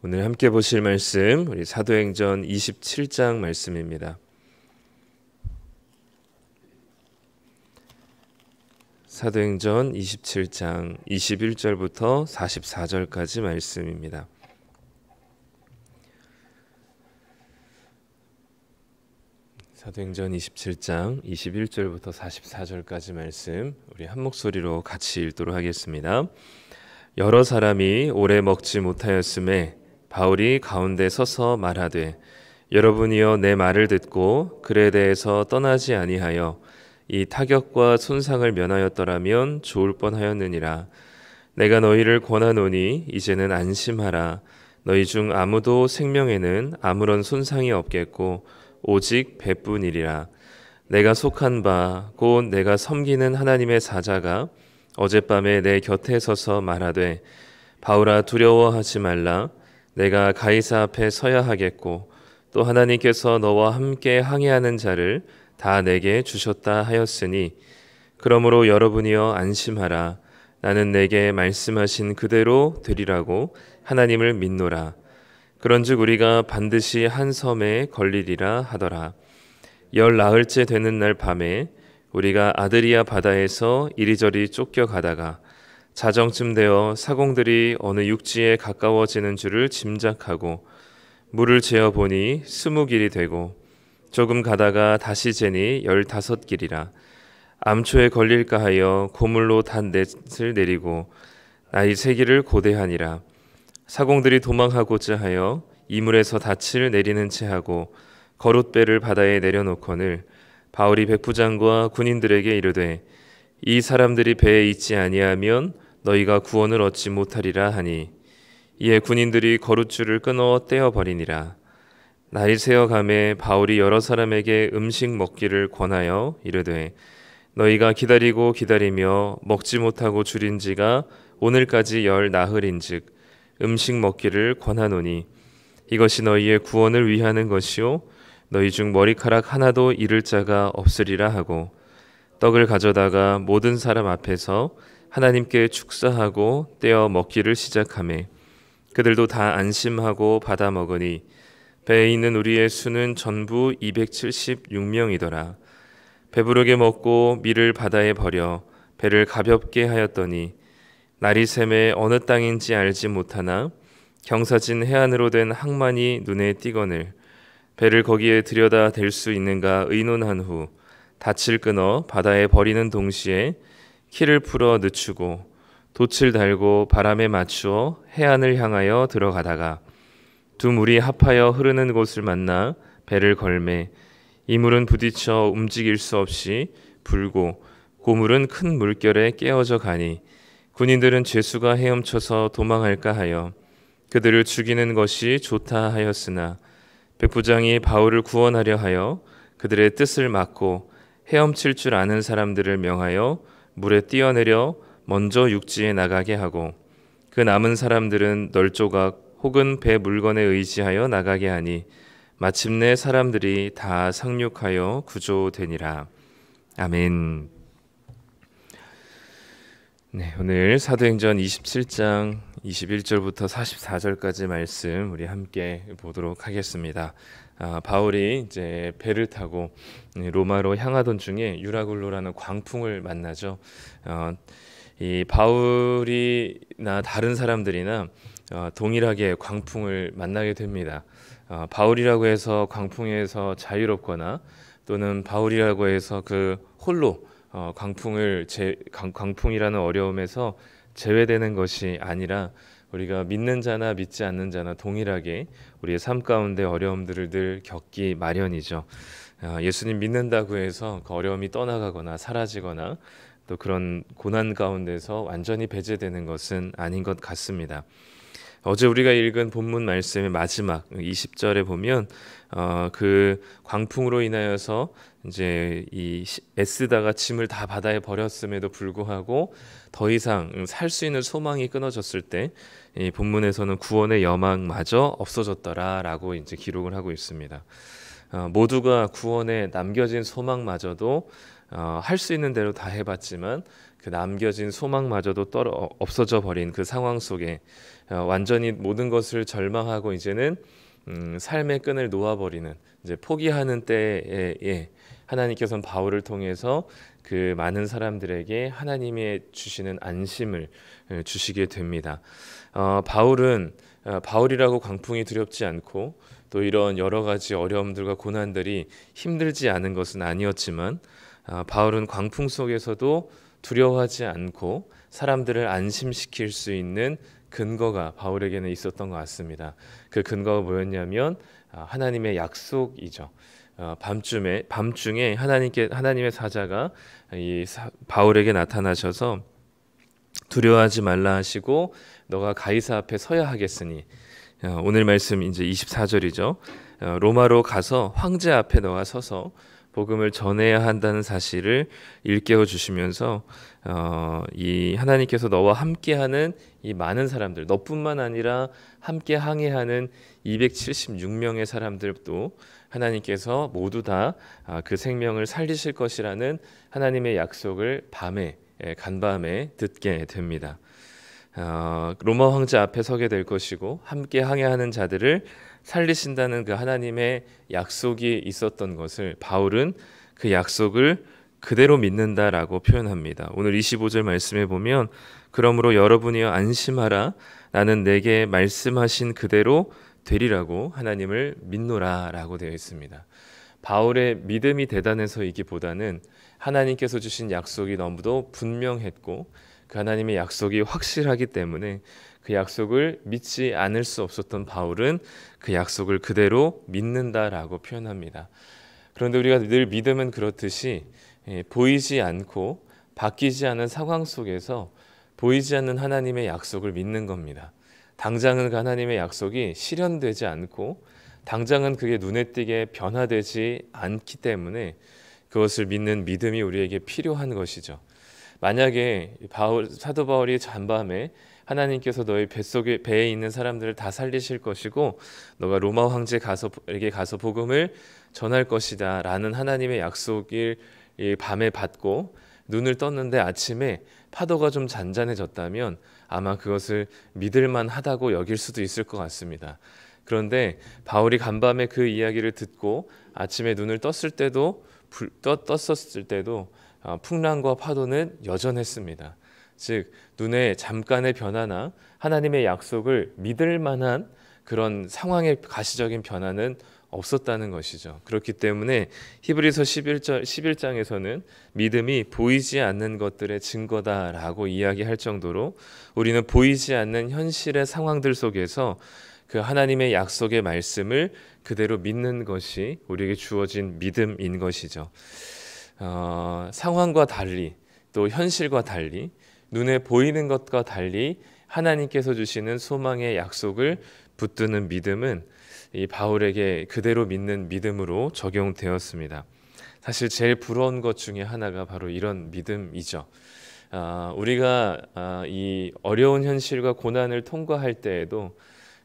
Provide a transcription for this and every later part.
오늘 함께 보실 말씀 우리 사도행전 27장 말씀입니다. 사도행전 27장 21절부터 44절까지 말씀입니다. 사도행전 27장 21절부터 44절까지 말씀 우리 한 목소리로 같이 읽도록 하겠습니다. 여러 사람이 오래 먹지 못하였음에 바울이 가운데 서서 말하되 여러분이여 내 말을 듣고 글에 대해서 떠나지 아니하여 이 타격과 손상을 면하였더라면 좋을 뻔하였느니라. 내가 너희를 권하노니 이제는 안심하라. 너희 중 아무도 생명에는 아무런 손상이 없겠고 오직 배뿐이리라. 내가 속한 바 곧 내가 섬기는 하나님의 사자가 어젯밤에 내 곁에 서서 말하되 바울아 두려워하지 말라. 내가 가이사 앞에 서야 하겠고 또 하나님께서 너와 함께 항해하는 자를 다 내게 주셨다 하였으니 그러므로 여러분이여 안심하라. 나는 내게 말씀하신 그대로 되리라고 하나님을 믿노라. 그런즉 우리가 반드시 한 섬에 걸리리라 하더라. 열 나흘째 되는 날 밤에 우리가 아드리아 바다에서 이리저리 쫓겨가다가 자정쯤 되어 사공들이 어느 육지에 가까워지는 줄을 짐작하고 물을 재어 보니 20길이 되고 조금 가다가 다시 재니 15길이라. 암초에 걸릴까 하여 고물로 단 넷을 내리고 나이 3길을 고대하니라. 사공들이 도망하고자 하여 이물에서 닻을 내리는 채 하고 거룻배를 바다에 내려놓거늘 바울이 백부장과 군인들에게 이르되 이 사람들이 배에 있지 아니하면 너희가 구원을 얻지 못하리라 하니 이에 군인들이 거룻줄을 끊어 떼어버리니라. 날이 새어가매 바울이 여러 사람에게 음식 먹기를 권하여 이르되 너희가 기다리고 기다리며 먹지 못하고 줄인 지가 오늘까지 열 나흘인즉 음식 먹기를 권하노니 이것이 너희의 구원을 위하는 것이요 너희 중 머리카락 하나도 잃을 자가 없으리라 하고 떡을 가져다가 모든 사람 앞에서 하나님께 축사하고 떼어 먹기를 시작하매 그들도 다 안심하고 받아 먹으니 배에 있는 우리의 수는 전부 276명이더라. 배부르게 먹고 밀을 바다에 버려 배를 가볍게 하였더니 날이 새매 어느 땅인지 알지 못하나 경사진 해안으로 된 항만이 눈에 띄거늘 배를 거기에 들여다 댈 수 있는가 의논한 후 닻을 끊어 바다에 버리는 동시에 키를 풀어 늦추고 돛을 달고 바람에 맞추어 해안을 향하여 들어가다가 두 물이 합하여 흐르는 곳을 만나 배를 걸매 이 물은 부딪혀 움직일 수 없이 불고 고물은 큰 물결에 깨어져 가니 군인들은 죄수가 헤엄쳐서 도망할까 하여 그들을 죽이는 것이 좋다 하였으나 백부장이 바울을 구원하려 하여 그들의 뜻을 막고 헤엄칠 줄 아는 사람들을 명하여 물에 뛰어내려 먼저 육지에 나가게 하고 그 남은 사람들은 널조각 혹은 배 물건에 의지하여 나가게 하니 마침내 사람들이 다 상륙하여 구조되니라. 아멘. 네, 오늘 사도행전 27장 21절부터 44절까지 말씀 우리 함께 보도록 하겠습니다. 바울이 이제 배를 타고 로마로 향하던 중에 유라굴로라는 광풍을 만나죠. 이 바울이나 다른 사람들이나 동일하게 광풍을 만나게 됩니다. 바울이라고 해서 광풍에서 자유롭거나 또는 바울이라고 해서 그 홀로 광풍이라는 어려움에서 제외되는 것이 아니라 우리가 믿는 자나 믿지 않는 자나 동일하게 우리의 삶 가운데 어려움들을 늘 겪기 마련이죠. 예수님 믿는다고 해서 그 어려움이 떠나가거나 사라지거나 또 그런 고난 가운데서 완전히 배제되는 것은 아닌 것 같습니다. 어제 우리가 읽은 본문 말씀의 마지막 20절에 보면 그 광풍으로 인하여서 이제 이 애쓰다가 짐을 다 바다에 버렸음에도 불구하고 더 이상 살 수 있는 소망이 끊어졌을 때 이 본문에서는 구원의 여망마저 없어졌더라라고 이제 기록을 하고 있습니다. 모두가 구원에 남겨진 소망마저도 할 수 있는 대로 다 해봤지만 그 남겨진 소망마저도 없어져 버린 그 상황 속에 완전히 모든 것을 절망하고 이제는 삶의 끈을 놓아버리는 이제 포기하는 때에 하나님께서는 바울을 통해서 그 많은 사람들에게 하나님의 주시는 안심을 주시게 됩니다. 바울이라고 광풍이 두렵지 않고 또 이런 여러 가지 어려움들과 고난들이 힘들지 않은 것은 아니었지만 바울은 광풍 속에서도 두려워하지 않고 사람들을 안심시킬 수 있는 근거가 바울에게는 있었던 것 같습니다. 그 근거가 뭐였냐면 하나님의 약속이죠. 밤중에 하나님의 사자가 바울에게 나타나셔서 두려워하지 말라 하시고 너가 가이사 앞에 서야 하겠으니, 오늘 말씀 이제 24절이죠. 로마로 가서 황제 앞에 너가 서서 복음을 전해야 한다는 사실을 일깨워 주시면서 이 하나님께서 너와 함께하는 이 많은 사람들, 너뿐만 아니라 함께 항해하는 276명의 사람들도 하나님께서 모두 다 그 생명을 살리실 것이라는 하나님의 약속을 간밤에 듣게 됩니다. 로마 황제 앞에 서게 될 것이고 함께 항해하는 자들을 살리신다는 그 하나님의 약속이 있었던 것을 바울은 그 약속을 그대로 믿는다라고 표현합니다. 오늘 25절 말씀에 보면 그러므로 여러분이여 안심하라 나는 내게 말씀하신 그대로 되리라고 하나님을 믿노라라고 되어 있습니다. 바울의 믿음이 대단해서이기보다는 하나님께서 주신 약속이 너무도 분명했고 그 하나님의 약속이 확실하기 때문에 그 약속을 믿지 않을 수 없었던 바울은 그 약속을 그대로 믿는다라고 표현합니다. 그런데 우리가 늘 믿음은 그렇듯이 보이지 않고 바뀌지 않은 상황 속에서 보이지 않는 하나님의 약속을 믿는 겁니다. 당장은 그 하나님의 약속이 실현되지 않고 당장은 그게 눈에 띄게 변화되지 않기 때문에 그것을 믿는 믿음이 우리에게 필요한 것이죠. 만약에 사도 바울이 간밤에 하나님께서 너희 배에 있는 사람들을 다 살리실 것이고 너가 로마 황제에게 가서 복음을 전할 것이다 라는 하나님의 약속을 밤에 받고 눈을 떴는데 아침에 파도가 좀 잔잔해졌다면 아마 그것을 믿을만 하다고 여길 수도 있을 것 같습니다. 그런데 바울이 간밤에 그 이야기를 듣고 아침에 눈을 떴었을 때도 풍랑과 파도는 여전했습니다. 즉 눈에 잠깐의 변화나 하나님의 약속을 믿을 만한 그런 상황의 가시적인 변화는 없었다는 것이죠. 그렇기 때문에 히브리서 11장에서는 믿음이 보이지 않는 것들의 증거다라고 이야기할 정도로 우리는 보이지 않는 현실의 상황들 속에서 그 하나님의 약속의 말씀을 그대로 믿는 것이 우리에게 주어진 믿음인 것이죠. 상황과 달리 또 현실과 달리 눈에 보이는 것과 달리 하나님께서 주시는 소망의 약속을 붙드는 믿음은 이 바울에게 그대로 믿는 믿음으로 적용되었습니다. 사실 제일 부러운 것 중에 하나가 바로 이런 믿음이죠. 우리가 이 어려운 현실과 고난을 통과할 때에도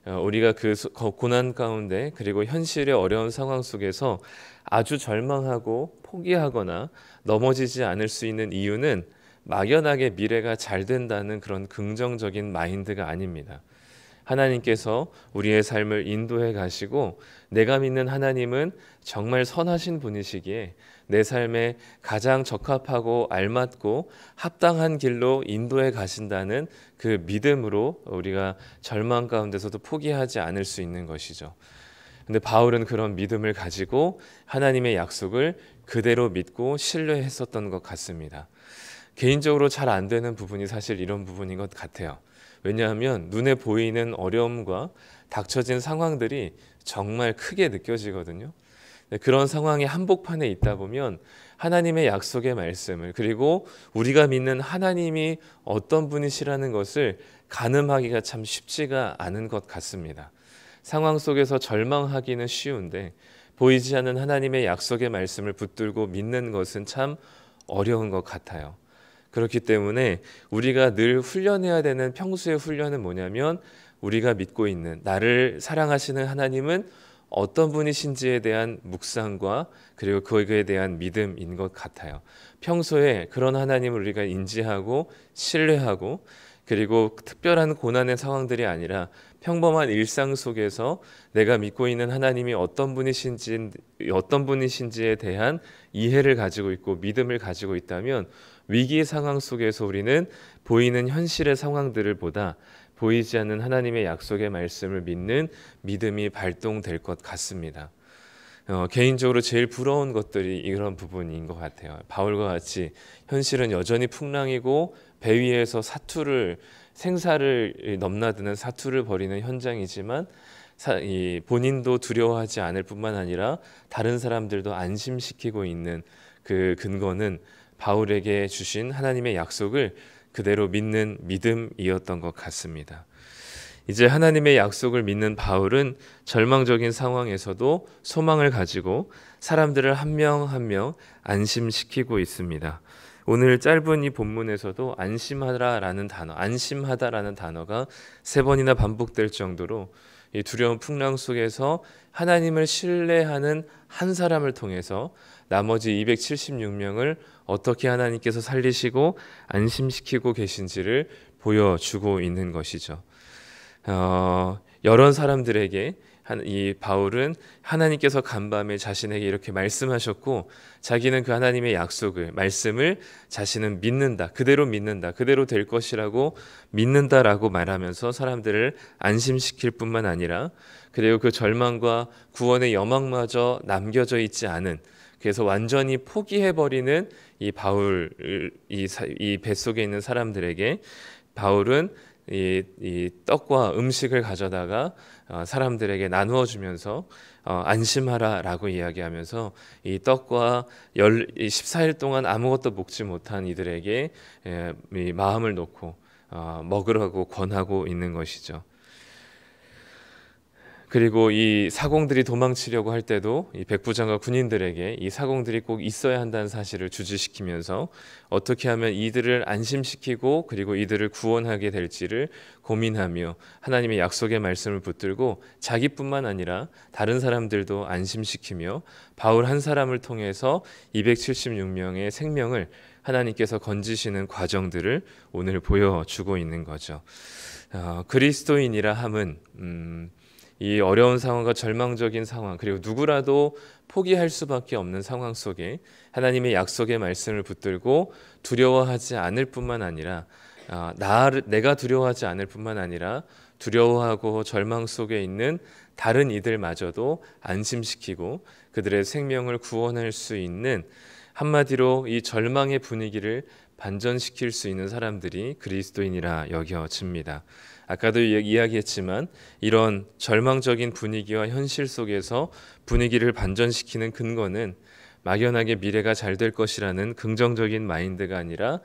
우리가 그 고난 가운데 그리고 현실의 어려운 상황 속에서 아주 절망하고 포기하거나 넘어지지 않을 수 있는 이유는 막연하게 미래가 잘 된다는 그런 긍정적인 마인드가 아닙니다. 하나님께서 우리의 삶을 인도해 가시고 내가 믿는 하나님은 정말 선하신 분이시기에 내 삶에 가장 적합하고 알맞고 합당한 길로 인도해 가신다는 그 믿음으로 우리가 절망 가운데서도 포기하지 않을 수 있는 것이죠. 근데 바울은 그런 믿음을 가지고 하나님의 약속을 그대로 믿고 신뢰했었던 것 같습니다. 개인적으로 잘 안 되는 부분이 사실 이런 부분인 것 같아요. 왜냐하면 눈에 보이는 어려움과 닥쳐진 상황들이 정말 크게 느껴지거든요. 그런 상황이 한복판에 있다 보면 하나님의 약속의 말씀을 그리고 우리가 믿는 하나님이 어떤 분이시라는 것을 가늠하기가 참 쉽지가 않은 것 같습니다. 상황 속에서 절망하기는 쉬운데 보이지 않는 하나님의 약속의 말씀을 붙들고 믿는 것은 참 어려운 것 같아요. 그렇기 때문에 우리가 늘 훈련해야 되는 평소의 훈련은 뭐냐면 우리가 믿고 있는 나를 사랑하시는 하나님은 어떤 분이신지에 대한 묵상과 그리고 그에 대한 믿음인 것 같아요. 평소에 그런 하나님을 우리가 인지하고 신뢰하고 그리고 특별한 고난의 상황들이 아니라 평범한 일상 속에서 내가 믿고 있는 하나님이 어떤 분이신지에 대한 이해를 가지고 있고 믿음을 가지고 있다면 위기 상황 속에서 우리는 보이는 현실의 상황들을 보다 보이지 않는 하나님의 약속의 말씀을 믿는 믿음이 발동될 것 같습니다. 개인적으로 제일 부러운 것들이 이런 부분인 것 같아요. 바울과 같이 현실은 여전히 풍랑이고 배 위에서 생사를 넘나드는 사투를 벌이는 현장이지만 본인도 두려워하지 않을 뿐만 아니라 다른 사람들도 안심시키고 있는 그 근거는 바울에게 주신 하나님의 약속을 그대로 믿는 믿음이었던 것 같습니다. 이제 하나님의 약속을 믿는 바울은 절망적인 상황에서도 소망을 가지고 사람들을 한 명 한 명 안심시키고 있습니다. 오늘 짧은 이 본문에서도 안심하다라는 단어가 3번이나 반복될 정도로 이 두려운 풍랑 속에서 하나님을 신뢰하는 한 사람을 통해서 나머지 276명을 어떻게 하나님께서 살리시고 안심시키고 계신지를 보여주고 있는 것이죠. 여러 사람들에게 이 바울은 하나님께서 간밤에 자신에게 이렇게 말씀하셨고 자기는 그 하나님의 말씀을 자신은 믿는다, 그대로 될 것이라고 믿는다라고 말하면서 사람들을 안심시킬 뿐만 아니라 그리고 그 절망과 구원의 여망마저 남겨져 있지 않은, 그래서 완전히 포기해버리는 이 이 뱃속에 있는 사람들에게 바울은 이 떡과 음식을 가져다가 사람들에게 나누어 주면서 안심하라라고 이야기하면서 이 떡과 14일 동안 아무것도 먹지 못한 이들에게 이 마음을 놓고 먹으라고 권하고 있는 것이죠. 그리고 이 사공들이 도망치려고 할 때도 이 백부장과 군인들에게 이 사공들이 꼭 있어야 한다는 사실을 주지시키면서 어떻게 하면 이들을 안심시키고 그리고 이들을 구원하게 될지를 고민하며 하나님의 약속의 말씀을 붙들고 자기뿐만 아니라 다른 사람들도 안심시키며 바울 한 사람을 통해서 276명의 생명을 하나님께서 건지시는 과정들을 오늘 보여주고 있는 거죠. 그리스도인이라 함은 이 어려운 상황과 절망적인 상황, 그리고 누구라도 포기할 수밖에 없는 상황 속에 하나님의 약속의 말씀을 붙들고 두려워하지 않을 뿐만 아니라 내가 두려워하지 않을 뿐만 아니라 두려워하고 절망 속에 있는 다른 이들마저도 안심시키고 그들의 생명을 구원할 수 있는, 한마디로 이 절망의 분위기를 반전시킬 수 있는 사람들이 그리스도인이라 여겨집니다. 아까도 이야기했지만 이런 절망적인 분위기와 현실 속에서 분위기를 반전시키는 근거는 막연하게 미래가 잘 될 것이라는 긍정적인 마인드가 아니라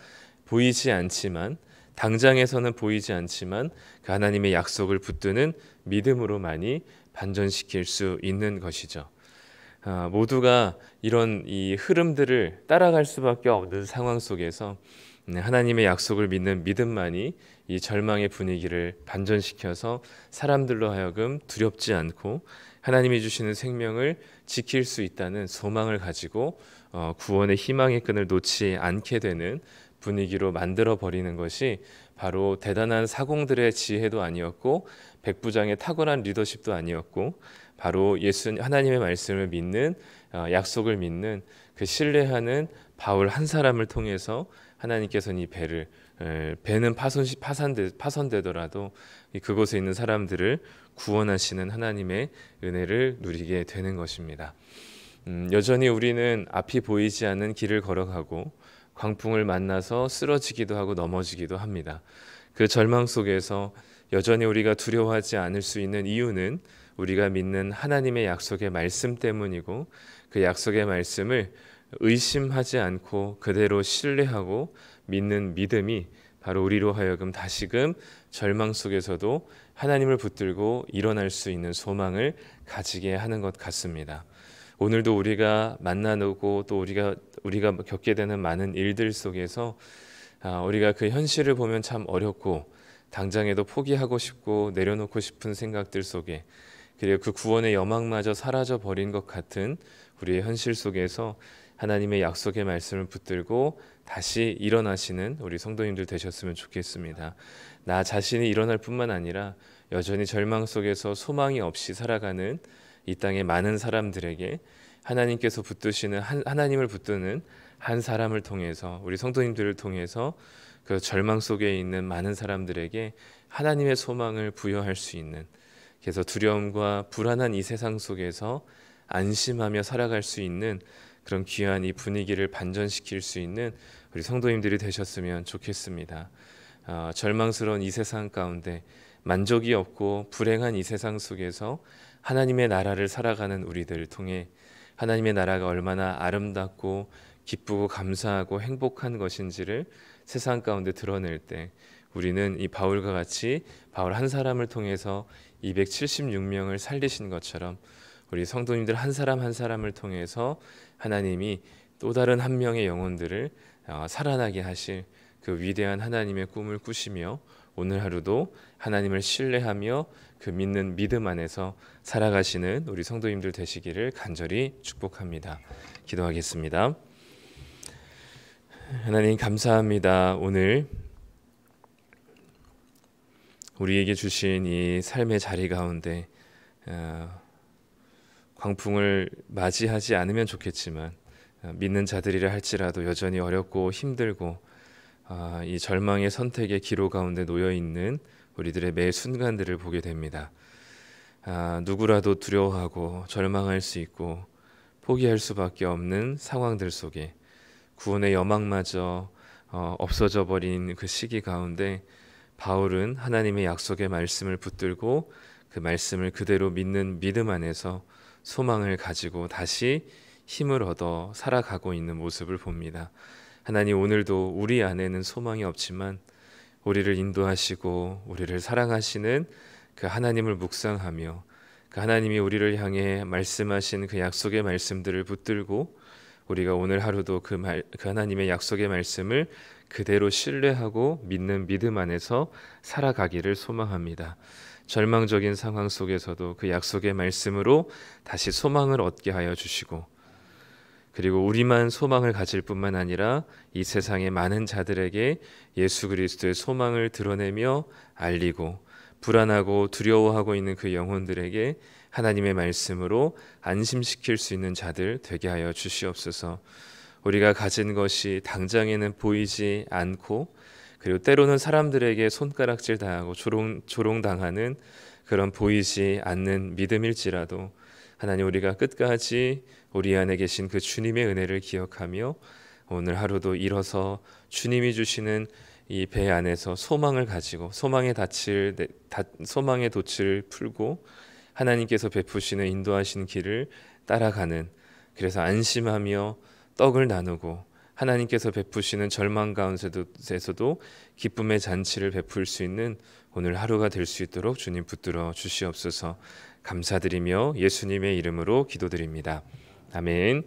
당장에서는 보이지 않지만 그 하나님의 약속을 붙드는 믿음으로만이 반전시킬 수 있는 것이죠. 모두가 이런 이 흐름들을 따라갈 수밖에 없는 상황 속에서 하나님의 약속을 믿는 믿음만이 이 절망의 분위기를 반전시켜서 사람들로 하여금 두렵지 않고 하나님이 주시는 생명을 지킬 수 있다는 소망을 가지고 구원의 희망의 끈을 놓지 않게 되는 분위기로 만들어 버리는 것이 바로 대단한 사공들의 지혜도 아니었고 백부장의 탁월한 리더십도 아니었고 바로 하나님의 말씀을 믿는, 약속을 믿는, 그 신뢰하는 바울 한 사람을 통해서 하나님께서는 이 배는 파손되더라도 그곳에 있는 사람들을 구원하시는 하나님의 은혜를 누리게 되는 것입니다. 여전히 우리는 앞이 보이지 않는 길을 걸어가고 광풍을 만나서 쓰러지기도 하고 넘어지기도 합니다. 그 절망 속에서 여전히 우리가 두려워하지 않을 수 있는 이유는 우리가 믿는 하나님의 약속의 말씀 때문이고 그 약속의 말씀을 의심하지 않고 그대로 신뢰하고 믿는 믿음이 바로 우리로 하여금 다시금 절망 속에서도 하나님을 붙들고 일어날 수 있는 소망을 가지게 하는 것 같습니다. 오늘도 우리가 만나고 또 우리가 겪게 되는 많은 일들 속에서 우리가 그 현실을 보면 참 어렵고 당장에도 포기하고 싶고 내려놓고 싶은 생각들 속에, 그리고 그 구원의 여망마저 사라져 버린 것 같은 우리의 현실 속에서 하나님의 약속의 말씀을 붙들고 다시 일어나시는 우리 성도님들 되셨으면 좋겠습니다. 나 자신이 일어날 뿐만 아니라 여전히 절망 속에서 소망이 없이 살아가는 이 땅의 많은 사람들에게 하나님께서 붙드시는 하나님을 붙드는 한 사람을 통해서, 우리 성도님들을 통해서 그 절망 속에 있는 많은 사람들에게 하나님의 소망을 부여할 수 있는, 그래서 두려움과 불안한 이 세상 속에서 안심하며 살아갈 수 있는 그런 귀한 이 분위기를 반전시킬 수 있는 우리 성도님들이 되셨으면 좋겠습니다. 절망스러운 이 세상 가운데, 만족이 없고 불행한 이 세상 속에서 하나님의 나라를 살아가는 우리들을 통해 하나님의 나라가 얼마나 아름답고 기쁘고 감사하고 행복한 것인지를 세상 가운데 드러낼 때, 우리는 이 바울과 같이 바울 한 사람을 통해서 276명을 살리신 것처럼 우리 성도님들 한 사람 한 사람을 통해서 하나님이 또 다른 한 명의 영혼들을 살아나게 하실 그 위대한 하나님의 꿈을 꾸시며, 오늘 하루도 하나님을 신뢰하며 그 믿는 믿음 안에서 살아가시는 우리 성도님들 되시기를 간절히 축복합니다. 기도하겠습니다. 하나님 감사합니다. 오늘 우리에게 주신 이 삶의 자리 가운데 광풍을 맞이하지 않으면 좋겠지만, 믿는 자들이라 할지라도 여전히 어렵고 힘들고 이 절망의 선택의 기로 가운데 놓여 있는 우리들의 매 순간들을 보게 됩니다. 누구라도 두려워하고 절망할 수 있고 포기할 수밖에 없는 상황들 속에 구원의 여망마저 없어져 버린 그 시기 가운데 바울은 하나님의 약속의 말씀을 붙들고 그 말씀을 그대로 믿는 믿음 안에서 소망을 가지고 다시 힘을 얻어 살아가고 있는 모습을 봅니다. 하나님, 오늘도 우리 안에는 소망이 없지만 우리를 인도하시고 우리를 사랑하시는 그 하나님을 묵상하며 그 하나님이 우리를 향해 말씀하신 그 약속의 말씀들을 붙들고 우리가 오늘 하루도 그 하나님의 약속의 말씀을 그대로 신뢰하고 믿는 믿음 안에서 살아가기를 소망합니다. 절망적인 상황 속에서도 그 약속의 말씀으로 다시 소망을 얻게 하여 주시고, 그리고 우리만 소망을 가질 뿐만 아니라 이 세상의 많은 자들에게 예수 그리스도의 소망을 드러내며 알리고, 불안하고 두려워하고 있는 그 영혼들에게 하나님의 말씀으로 안심시킬 수 있는 자들 되게 하여 주시옵소서. 우리가 가진 것이 당장에는 보이지 않고, 그리고 때로는 사람들에게 손가락질 당하고 조롱당하는 그런 보이지 않는 믿음일지라도, 하나님, 우리가 끝까지 우리 안에 계신 그 주님의 은혜를 기억하며 오늘 하루도 일어서 주님이 주시는 이 배 안에서 소망을 가지고 소망의 돛을 풀고 하나님께서 베푸시는 인도하신 길을 따라가는, 그래서 안심하며 떡을 나누고 하나님께서 베푸시는 절망 가운데서도 기쁨의 잔치를 베풀 수 있는 오늘 하루가 될 수 있도록 주님 붙들어 주시옵소서. 감사드리며 예수님의 이름으로 기도드립니다. 아멘.